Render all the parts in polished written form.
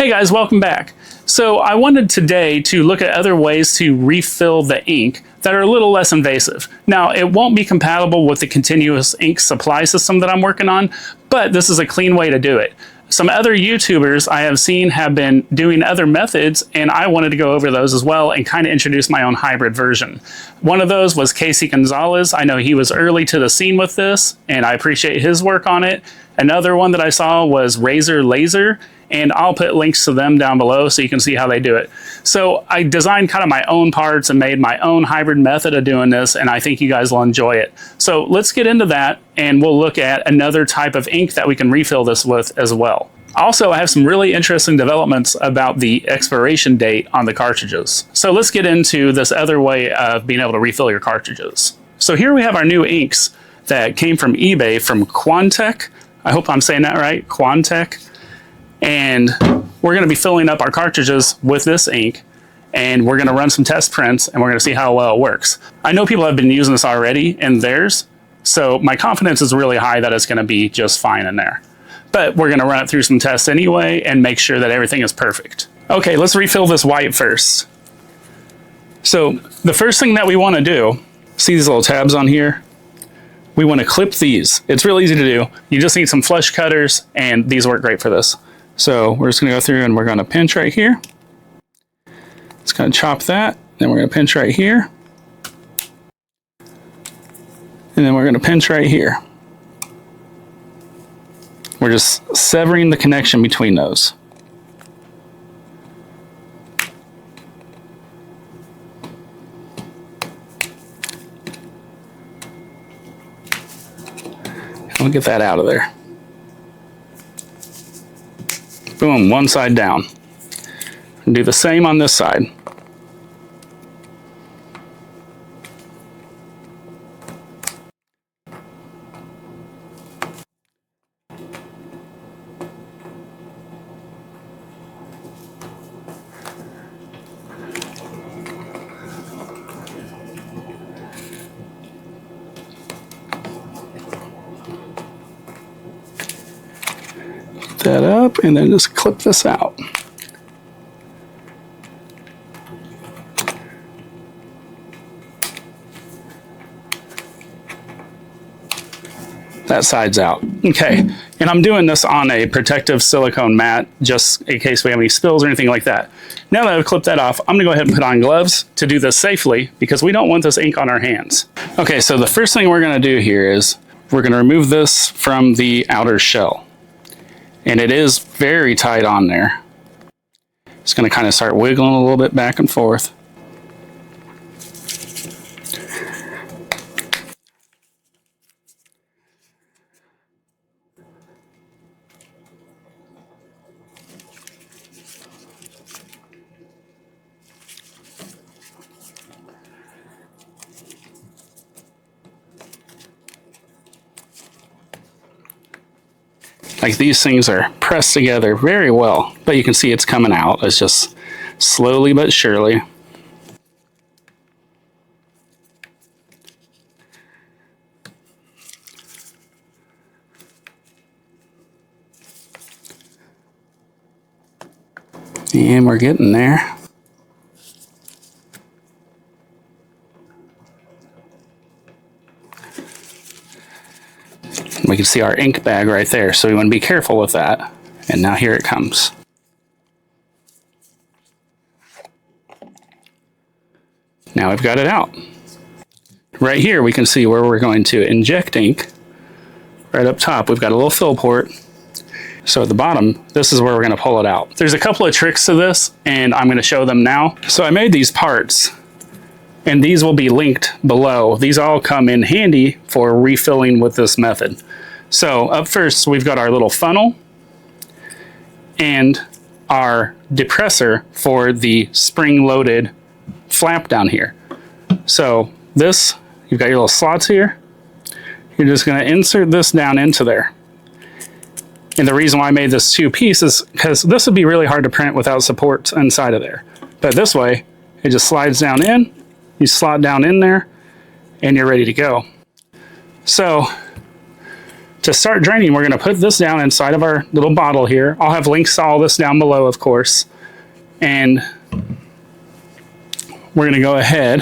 Hey guys, welcome back. So I wanted today to look at other ways to refill the ink that are a little less invasive. Now, it won't be compatible with the continuous ink supply system that I'm working on, but this is a clean way to do it. Some other YouTubers I have seen have been doing other methods, and I wanted to go over those as well and kind of introduce my own hybrid version. One of those was Casey Gonzalez. I know he was early to the scene with this, and I appreciate his work on it. Another one that I saw was Razor Laser, and I'll put links to them down below so you can see how they do it. So I designed kind of my own parts and made my own hybrid method of doing this, and I think you guys will enjoy it. So let's get into that, and we'll look at another type of ink that we can refill this with as well. Also, I have some really interesting developments about the expiration date on the cartridges. So let's get into this other way of being able to refill your cartridges. So here we have our new inks that came from eBay from Quantec. I hope I'm saying that right, Quantec. And we're going to be filling up our cartridges with this ink, and we're going to run some test prints, and we're going to see how well it works. I know people have been using this already in theirs, so my confidence is really high that it's going to be just fine in there. But we're going to run it through some tests anyway and make sure that everything is perfect. Okay, let's refill this white first. So the first thing that we want to do, see these little tabs on here? We want to clip these. It's real easy to do. You just need some flush cutters, and these work great for this. So we're just going to go through and we're going to pinch right here. It's going to chop that. Then we're going to pinch right here. And then we're going to pinch right here. We're just severing the connection between those. We'll get that out of there. Boom, one side down. And do the same on this side. That up and then just clip this out. That side's out. Okay, and I'm doing this on a protective silicone mat just in case we have any spills or anything like that. Now that I've clipped that off, I'm gonna go ahead and put on gloves to do this safely because we don't want this ink on our hands. Okay, so the first thing we're gonna do here is we're gonna remove this from the outer shell. And it is very tight on there. It's going to kind of start wiggling a little bit back and forth. Like these things are pressed together very well, but you can see it's coming out. It's just slowly but surely. And we're getting there. We can see our ink bag right there, so we want to be careful with that. And now here it comes. Now we've got it out. Right here we can see where we're going to inject ink. Right up top we've got a little fill port. So at the bottom, this is where we're going to pull it out. There's a couple of tricks to this, and I'm going to show them now. So I made these parts, and these will be linked below. These all come in handy for refilling with this method. So up first, we've got our little funnel and our depressor for the spring-loaded flap down here. So this, you've got your little slots here. You're just going to insert this down into there. And the reason why I made this two pieces is because this would be really hard to print without supports inside of there. But this way, it just slides down in, you slot down in there, and you're ready to go. So to start draining, we're going to put this down inside of our little bottle here. I'll have links to all this down below, of course. And we're going to go ahead.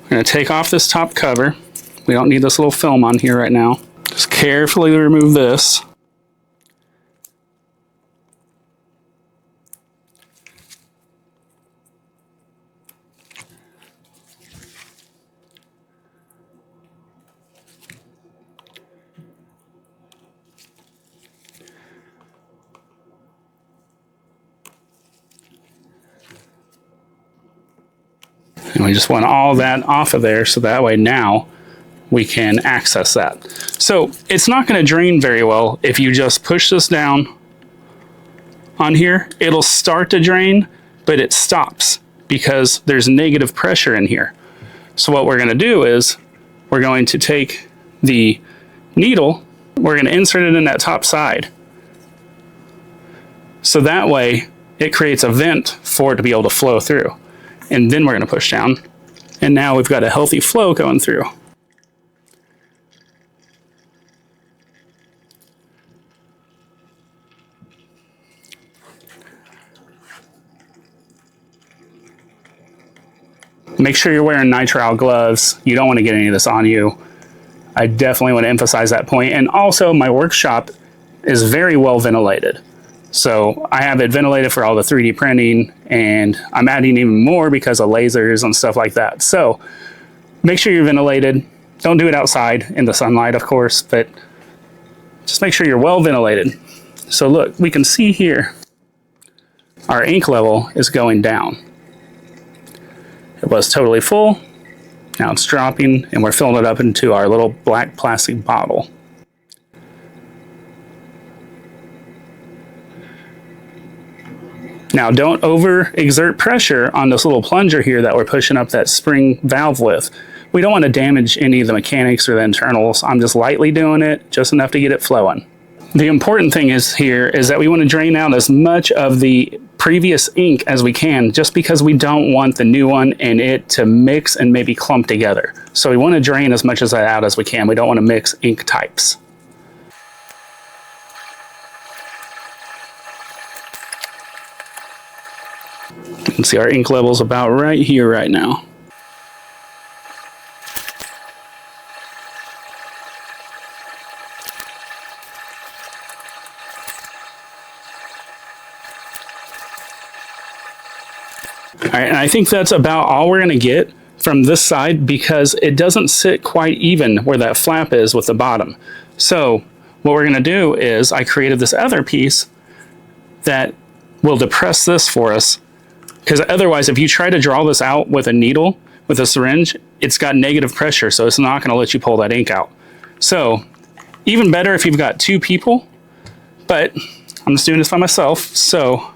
We're going to take off this top cover. We don't need this little film on here right now. Just carefully remove this. And we just want all that off of there so that way now we can access that. So it's not going to drain very well if you just push this down on here. It'll start to drain, but it stops because there's negative pressure in here. So what we're going to do is we're going to take the needle, we're going to insert it in that top side. So that way it creates a vent for it to be able to flow through. And then we're going to push down. And now we've got a healthy flow going through. Make sure you're wearing nitrile gloves. You don't want to get any of this on you. I definitely want to emphasize that point. And also my workshop is very well ventilated. So I have it ventilated for all the 3D printing, and I'm adding even more because of lasers and stuff like that. So make sure you're ventilated. Don't do it outside in the sunlight, of course, but just make sure you're well ventilated. So look, we can see here our ink level is going down. It was totally full. Now it's dropping, and we're filling it up into our little black plastic bottle. Now don't overexert pressure on this little plunger here that we're pushing up that spring valve with. We don't want to damage any of the mechanics or the internals. I'm just lightly doing it, just enough to get it flowing. The important thing is that we want to drain out as much of the previous ink as we can, just because we don't want the new one and it to mix and maybe clump together. So we want to drain as much of that out as we can. We don't want to mix ink types. You can see our ink level's about right here right now. All right, and I think that's about all we're going to get from this side because it doesn't sit quite even where that flap is with the bottom. So what we're going to do is I created this other piece that will depress this for us. Because otherwise, if you try to draw this out with a needle, with a syringe, it's got negative pressure, so it's not going to let you pull that ink out. So, even better if you've got two people, but I'm just doing this by myself, so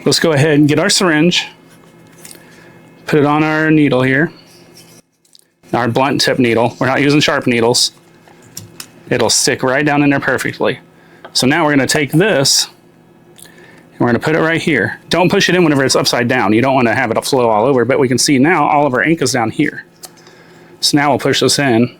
let's go ahead and get our syringe, put it on our needle here, our blunt tip needle. We're not using sharp needles. It'll stick right down in there perfectly. So now we're going to take this and we're going to put it right here. Don't push it in whenever it's upside down. You don't want to have it flow all over, but we can see now all of our ink is down here. So now we'll push this in.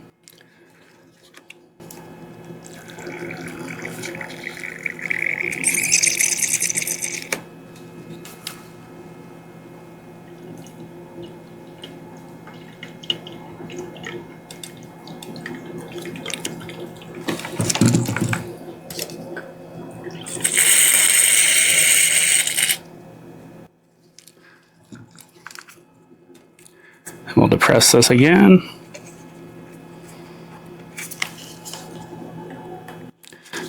We'll depress this again.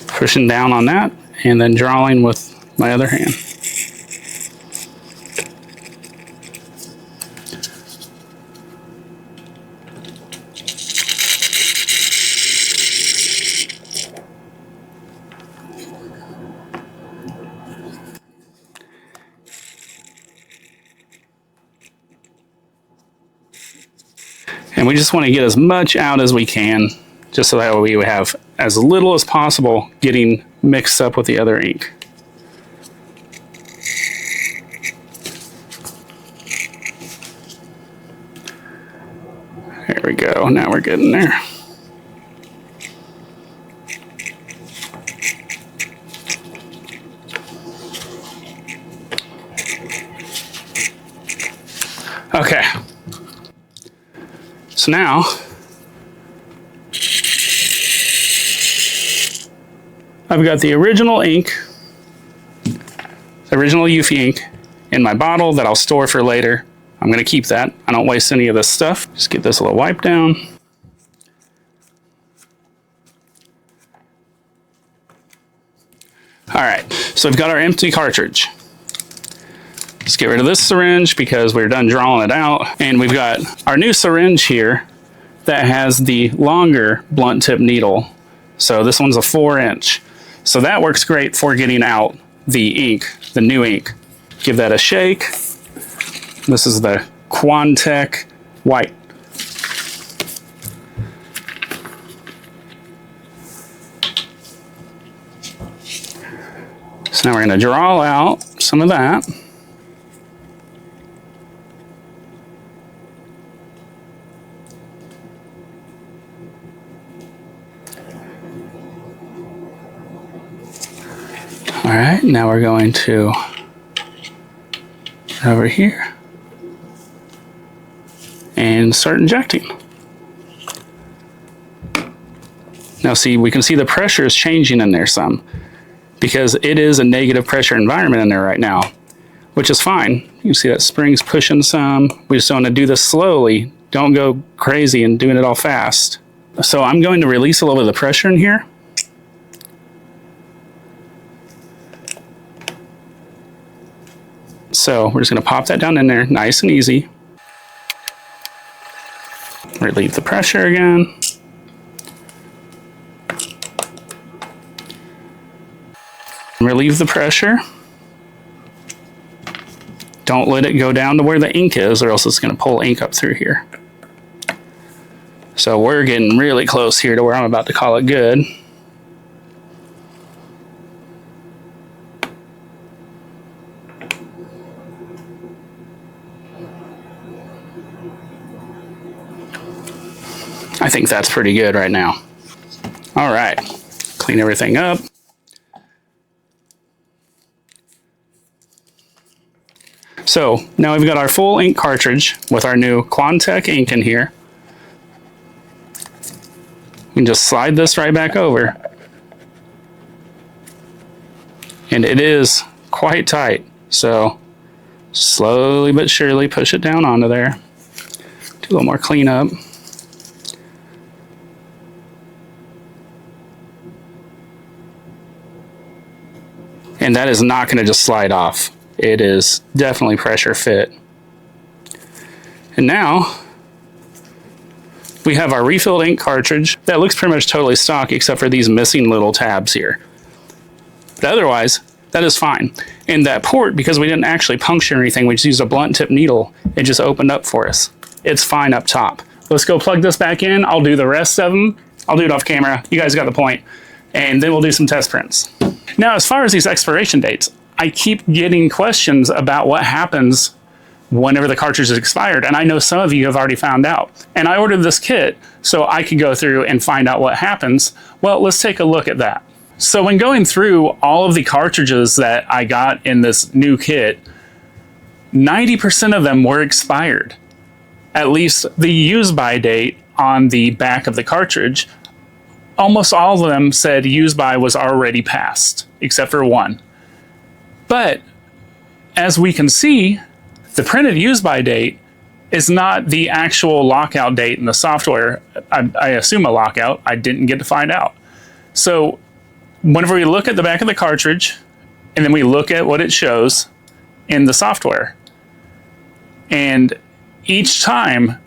Pushing down on that and then drawing with my other hand. And we just want to get as much out as we can, just so that we have as little as possible getting mixed up with the other ink. There we go, now we're getting there. Okay, so now I've got the original ink, the original Eufy ink in my bottle that I'll store for later. I'm going to keep that. I don't waste any of this stuff. Just get this little wipe down. All right, so we've got our empty cartridge. Let's get rid of this syringe because we're done drawing it out. And we've got our new syringe here that has the longer blunt tip needle. So this one's a 4-inch. So that works great for getting out the ink, the new ink. Give that a shake. This is the Quantec white. So now we're going to draw out some of that. All right, now we're going to over here and start injecting. Now see, we can see the pressure is changing in there some because it is a negative pressure environment in there right now, which is fine. You can see that spring's pushing some. We just want to do this slowly. Don't go crazy and doing it all fast. So I'm going to release a little bit of the pressure in here. So we're just going to pop that down in there, nice and easy. Relieve the pressure again. Relieve the pressure. Don't let it go down to where the ink is or else it's going to pull ink up through here. So we're getting really close here to where I'm about to call it good. I think that's pretty good right now. All right, clean everything up. So now we've got our full ink cartridge with our new Quantec ink in here. We can just slide this right back over. And it is quite tight, so slowly but surely push it down onto there. Do a little more cleanup. And that is not going to just slide off. It is definitely pressure fit. And now we have our refilled ink cartridge that looks pretty much totally stock except for these missing little tabs here. But otherwise, that is fine. And that port, because we didn't actually puncture anything, we just used a blunt tip needle, it just opened up for us. It's fine up top. Let's go plug this back in. I'll do the rest of them. I'll do it off camera. You guys got the point. And then we'll do some test prints. Now, as far as these expiration dates, I keep getting questions about what happens whenever the cartridge is expired. And I know some of you have already found out. And I ordered this kit so I could go through and find out what happens. Well, let's take a look at that. So when going through all of the cartridges that I got in this new kit, 90% of them were expired. At least the use by date on the back of the cartridge, almost all of them said use by was already passed, except for one. But as we can see, the printed use by date is not the actual lockout date in the software. I assume a lockout. I didn't get to find out. So whenever we look at the back of the cartridge, and then we look at what it shows in the software, and each time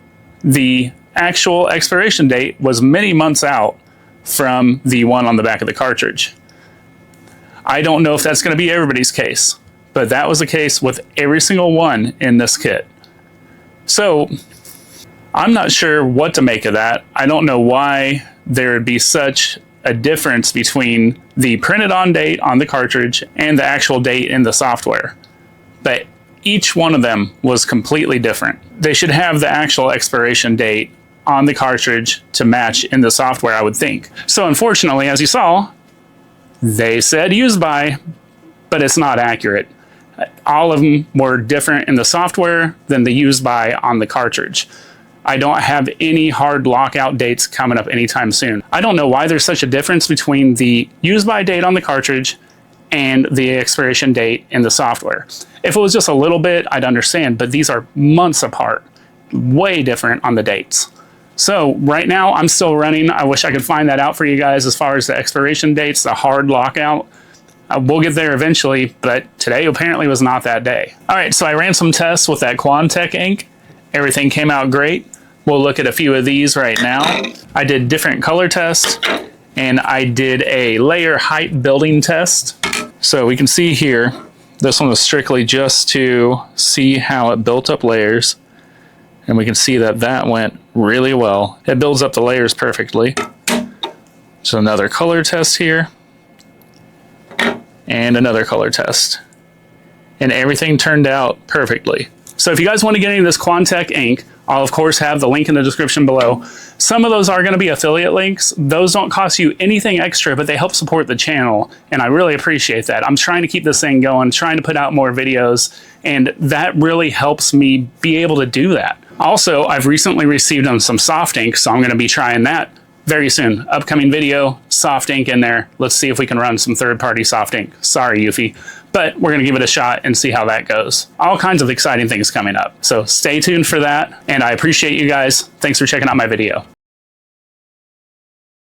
the actual expiration date was many months out from the one on the back of the cartridge. I don't know if that's going to be everybody's case, but that was the case with every single one in this kit. So I'm not sure what to make of that. I don't know why there would be such a difference between the printed on date on the cartridge and the actual date in the software. But each one of them was completely different. They should have the actual expiration date on the cartridge to match in the software, I would think. So unfortunately, as you saw, they said used by, but it's not accurate. All of them were different in the software than the used by on the cartridge. I don't have any hard lockout dates coming up anytime soon. I don't know why there's such a difference between the used by date on the cartridge and the expiration date in the software. If it was just a little bit, I'd understand, but these are months apart, way different on the dates. So right now I'm still running. I wish I could find that out for you guys as far as the expiration dates, the hard lockout. We'll get there eventually, but today apparently was not that day. All right, so I ran some tests with that Quantec ink. Everything came out great. We'll look at a few of these right now. I did different color tests, and I did a layer height building test. So we can see here, this one was strictly just to see how it built up layers. And we can see that that went really well. It builds up the layers perfectly. So another color test here. And another color test. And everything turned out perfectly. So if you guys want to get any of this Quantec ink, I'll of course have the link in the description below. Some of those are going to be affiliate links. Those don't cost you anything extra, but they help support the channel, and I really appreciate that. I'm trying to keep this thing going, trying to put out more videos, and that really helps me be able to do that. Also, I've recently received some soft ink, so I'm going to be trying that very soon. Upcoming video, soft ink in there. Let's see if we can run some third-party soft ink. Sorry, Eufy. But we're going to give it a shot and see how that goes. All kinds of exciting things coming up. So stay tuned for that. And I appreciate you guys. Thanks for checking out my video.